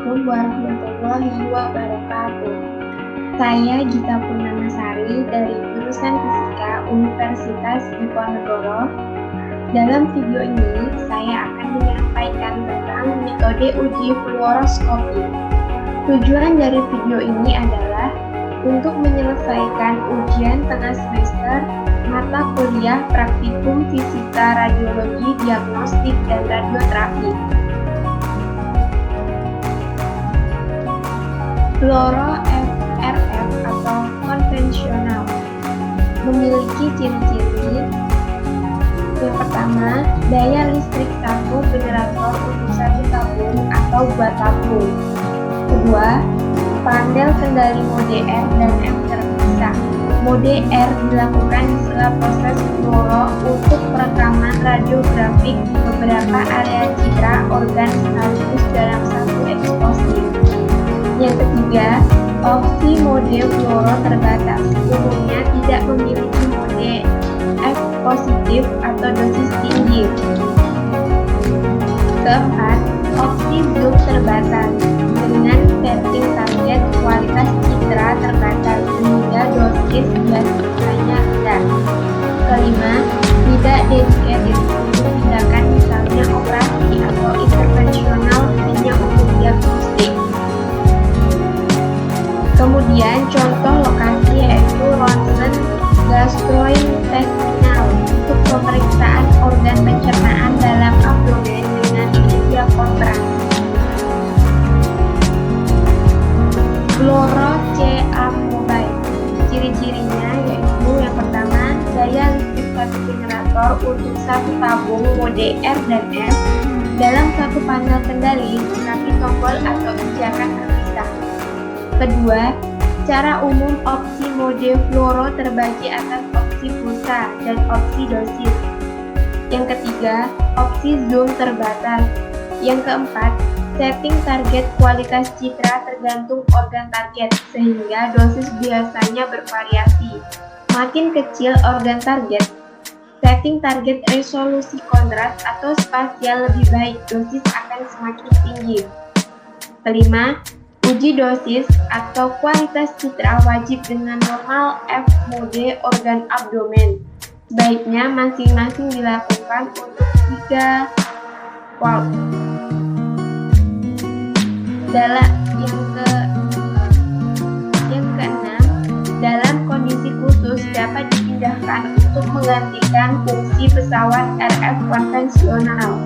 Assalamualaikum warahmatullahi wabarakatuh. Saya Gita Purnamasari dari jurusan Fisika Universitas Diponegoro. Dalam video ini, saya akan menyampaikan tentang metode uji fluoroskopi. Tujuan dari video ini adalah untuk menyelesaikan ujian tengah semester mata kuliah praktikum fisika radiologi, diagnostik, dan radioterapi. Fluoro RF atau konvensional memiliki ciri-ciri. Yang pertama, daya listrik satu generator untuk satu tabung atau 2 tabung. Kedua, panel kendali mode R dan M terpisah. Mode R dilakukan di sela proses fluoro untuk perekaman radiografik di beberapa area citra organ sekaligus dalam satu eksposi. Yang ketiga, opsi mode fluoro terbatas, umumnya tidak memiliki mode F positif atau dosis tinggi. Keempat, opsi zoom terbatas, dengan setting target kualitas citra terbatas sehingga dosis biasanya rendah. Kelima, tidak dedicated untuk tindakan misalnya operasi atau intervensional hanya untuk diagnostik. Kemudian contoh lokasi yaitu ronsen gastrointestinal untuk pemeriksaan organ pencernaan dalam abdomen dengan media kontras. Fluoro CA mobile, ciri-cirinya yaitu yang pertama, daya listrik satu generator untuk satu tabung mode R dan F dalam satu panel kendali tetapi tombol atau injakan terpisah. Kedua, secara umum opsi mode fluoro terbagi atas opsi pulsa dan opsi dosis. Yang ketiga, opsi zoom terbatas. Yang keempat, setting target kualitas citra tergantung organ target sehingga dosis biasanya bervariasi. Makin kecil organ target, setting target resolusi kontras atau spasial lebih baik, dosis akan semakin tinggi. Kelima, uji dosis atau kualitas citra wajib dengan normal F mode organ abdomen. Sebaiknya masing-masing dilakukan untuk 3 volt. Yang keenam, dalam kondisi khusus dapat dipindahkan untuk menggantikan fungsi pesawat RF konvensional.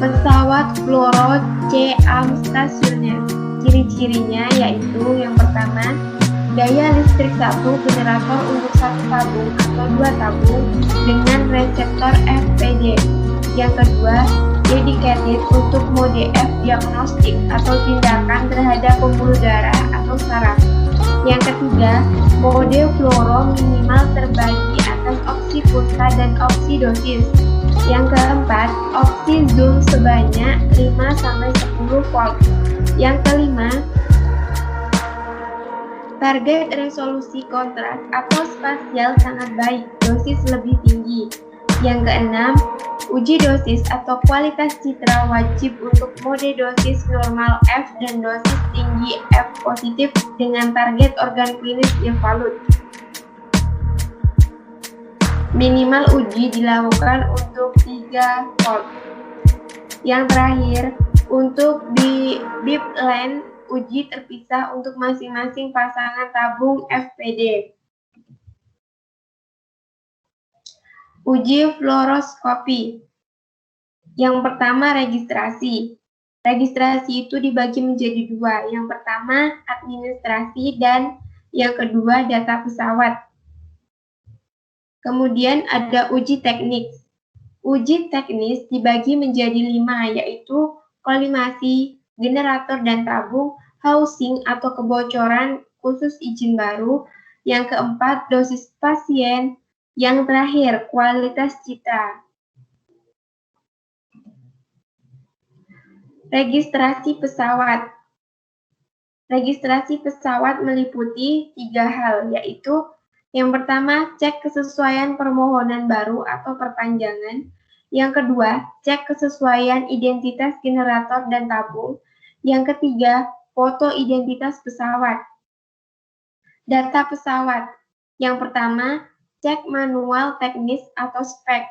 Pesawat fluoro CA stasioner, ciri-cirinya yaitu yang pertama, daya listrik satu generator untuk satu tabung atau 2 tabung dengan reseptor FPD. Yang kedua, dedicated untuk mode F diagnostik atau tindakan terhadap pembuluh darah atau saraf. Yang ketiga, mode fluoro minimal terbagi atas opsi pulsa dan opsi dosis. Yang keempat, opsi zoom sebanyak 5-10 volt. Yang kelima, target resolusi kontras atau spasial sangat baik, dosis lebih tinggi. Yang keenam, uji dosis atau kualitas citra wajib untuk mode dosis normal F dan dosis tinggi F positif dengan target organ klinis evaluat. Minimal uji dilakukan untuk 3 volt. Yang terakhir, untuk di bip line, uji terpisah untuk masing-masing pasangan tabung FPD. Uji fluoroskopi. Yang pertama, registrasi. Registrasi itu dibagi menjadi 2. Yang pertama, administrasi dan yang kedua, data pesawat. Kemudian ada uji teknik. Uji teknis dibagi menjadi 5, yaitu kolimasi, generator dan tabung, housing atau kebocoran khusus izin baru. Yang keempat, dosis pasien. Yang terakhir, kualitas citra. Registrasi pesawat. Registrasi pesawat meliputi 3 hal, yaitu yang pertama, cek kesesuaian permohonan baru atau perpanjangan. Yang kedua, cek kesesuaian identitas generator dan tabung. Yang ketiga, foto identitas pesawat. Data pesawat. Yang pertama, cek manual teknis atau spek.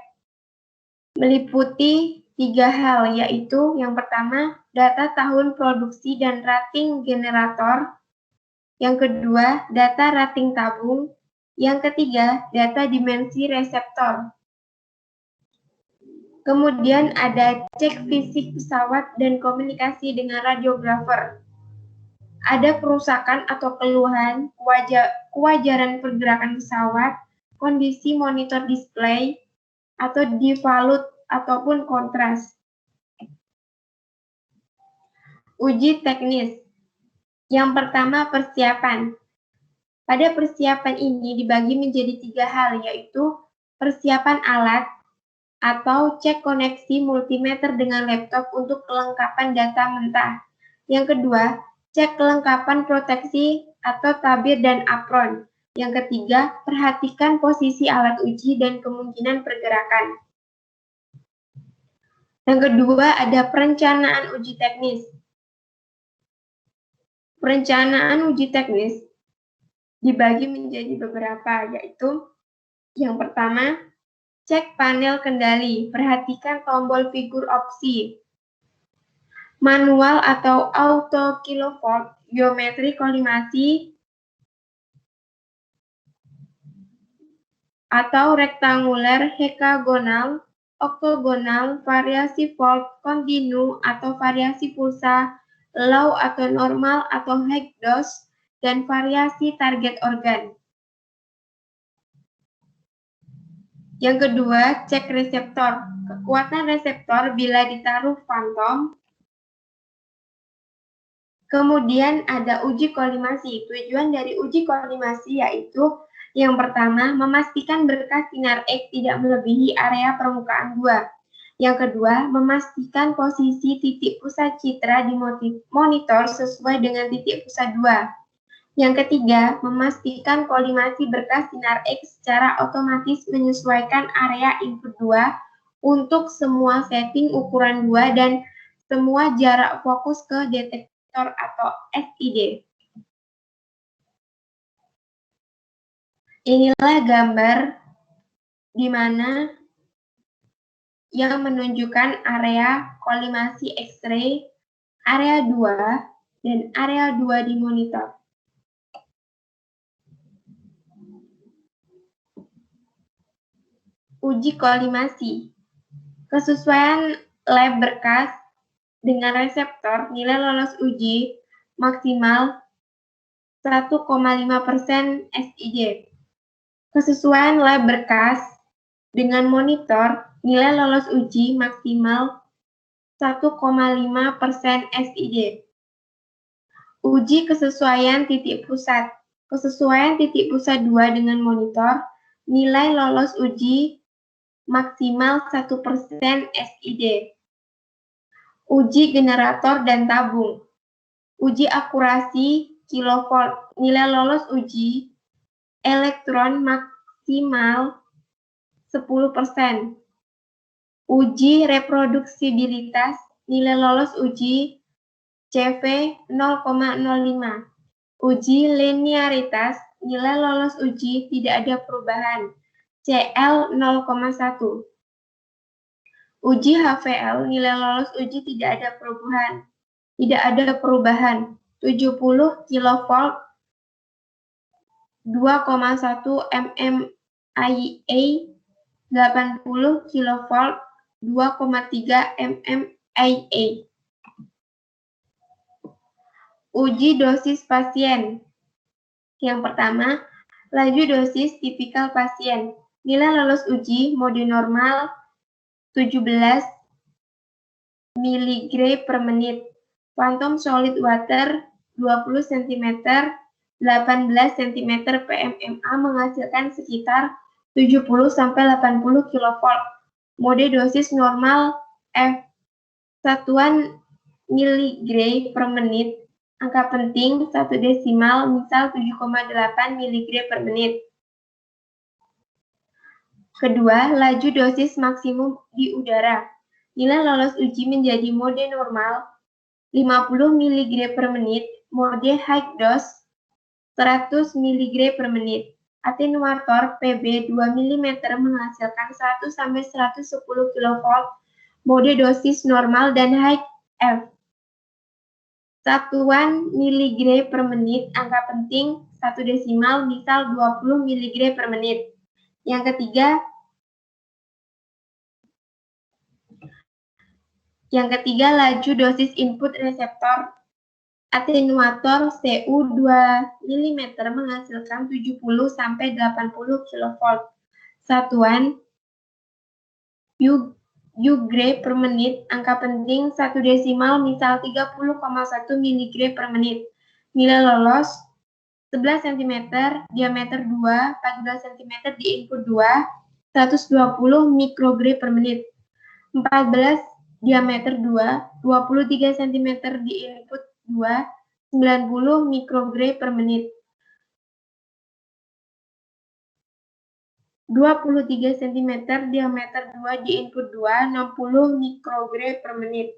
Meliputi 3 hal, yaitu yang pertama, data tahun produksi dan rating generator. Yang kedua, data rating tabung. Yang ketiga, data dimensi reseptor. Kemudian ada cek fisik pesawat dan komunikasi dengan radiografer. Ada kerusakan atau keluhan, kewajaran pergerakan pesawat, kondisi monitor display, atau devalut ataupun kontras. Uji teknis. Yang pertama, persiapan. Pada persiapan ini dibagi menjadi 3 hal, yaitu persiapan alat, atau cek koneksi multimeter dengan laptop untuk kelengkapan data mentah. Yang kedua, cek kelengkapan proteksi atau tabir dan apron. Yang ketiga, perhatikan posisi alat uji dan kemungkinan pergerakan. Yang kedua, ada perencanaan uji teknis. Perencanaan uji teknis dibagi menjadi beberapa, yaitu yang pertama, cek panel kendali, perhatikan tombol figur opsi, manual atau auto kilovolt, geometri kolimasi, atau rektanguler, hekagonal, oktogonal, variasi volt, kontinu, atau variasi pulsa, low atau normal atau high dose, dan variasi target organ. Yang kedua, cek reseptor. Kekuatan reseptor bila ditaruh fantom. Kemudian ada uji kolimasi. Tujuan dari uji kolimasi yaitu yang pertama, memastikan berkas sinar X tidak melebihi area permukaan gua. Yang kedua, memastikan posisi titik pusat citra di monitor sesuai dengan titik pusat 2. Yang ketiga, memastikan kolimasi berkas sinar X secara otomatis menyesuaikan area input 2 untuk semua setting ukuran 2 dan semua jarak fokus ke detektor atau SID. Inilah gambar di mana yang menunjukkan area kolimasi X-ray, area 2, dan area 2 di monitor. Uji kolimasi. Kesesuaian lab berkas dengan reseptor, nilai lolos uji maksimal 1,5% SID. Kesesuaian lab berkas dengan monitor, nilai lolos uji maksimal 1,5% SID. Uji kesesuaian titik pusat. Kesesuaian titik pusat 2 dengan monitor, nilai lolos uji maksimal 1% SID. Uji generator dan tabung. Uji akurasi kilovolt. Nilai lolos uji elektron maksimal 10%. Uji reproduksibilitas. Nilai lolos uji CV 0,05. Uji linearitas. Nilai lolos uji tidak ada perubahan. CL 0,1. Uji HVL, nilai lolos uji tidak ada perubahan. 70 kV 2,1 mmIA, 80 kV 2,3 mmIA. Uji dosis pasien. Yang pertama, laju dosis tipikal pasien. Nilai lolos uji mode normal 17 mg per menit. Phantom solid water 20 cm, 18 cm PMMA menghasilkan sekitar 70-80 kV. Mode dosis normal F. Satuan mg per menit. Angka penting 1 desimal, misal 7,8 mg per menit. Kedua, laju dosis maksimum di udara. Nilai lolos uji menjadi mode normal 50 mg per menit, mode high dose 100 mg per menit. Atenuator PB 2 mm menghasilkan 100-110 kV, mode dosis normal dan high F. Satuan miligre per menit, angka penting 1 desimal, misal 20 mg per menit. Yang ketiga, laju dosis input reseptor atenuator CU 2 mm menghasilkan 70-80 kV. Satuan U-Gray per menit, angka penting 1 desimal, misal 30,1 mg per menit. Nilai lolos 11 cm, diameter 2, 14 cm di input 2, 120 mikrogray per menit. 14 diameter 2, 23 cm di input 2, 90 mikrogray per menit. 23 cm diameter 2 di input 2, 60 mikrogray per menit.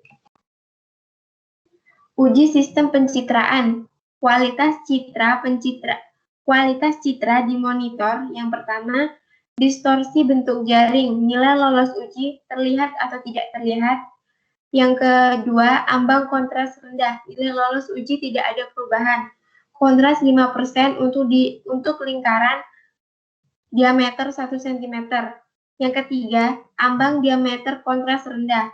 Uji sistem pencitraan. Kualitas citra di monitor. Yang pertama, distorsi bentuk jaring. Nilai lolos uji terlihat atau tidak terlihat. Yang kedua, ambang kontras rendah. Nilai lolos uji tidak ada perubahan. Kontras 5% untuk lingkaran diameter 1 cm. Yang ketiga, ambang diameter kontras rendah.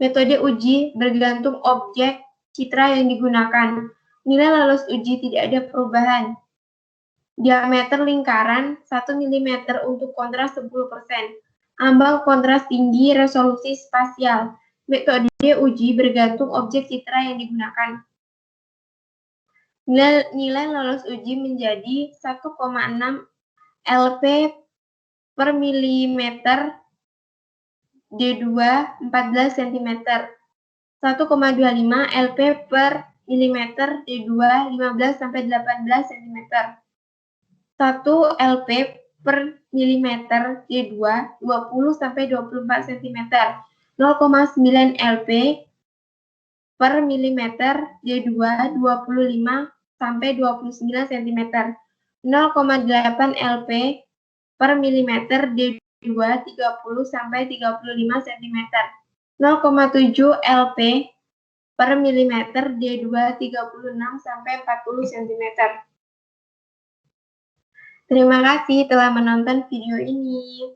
Metode uji bergantung objek citra yang digunakan. Nilai lolos uji tidak ada perubahan. Diameter lingkaran 1 mm untuk kontras 10%. Ambang kontras tinggi, resolusi spasial. Metode uji bergantung objek citra yang digunakan. Nilai lolos uji menjadi 1,6 LP per milimeter D2 14 cm, 1,25 LP per milimeter D2 15-18 cm, 1 LP per milimeter D2 20-24 cm, 0,9 LP per milimeter D2 25-29 cm, 0,8 LP per milimeter D2 30-35 cm, 0,7 LP per milimeter D2 36-40 cm. Terima kasih telah menonton video ini.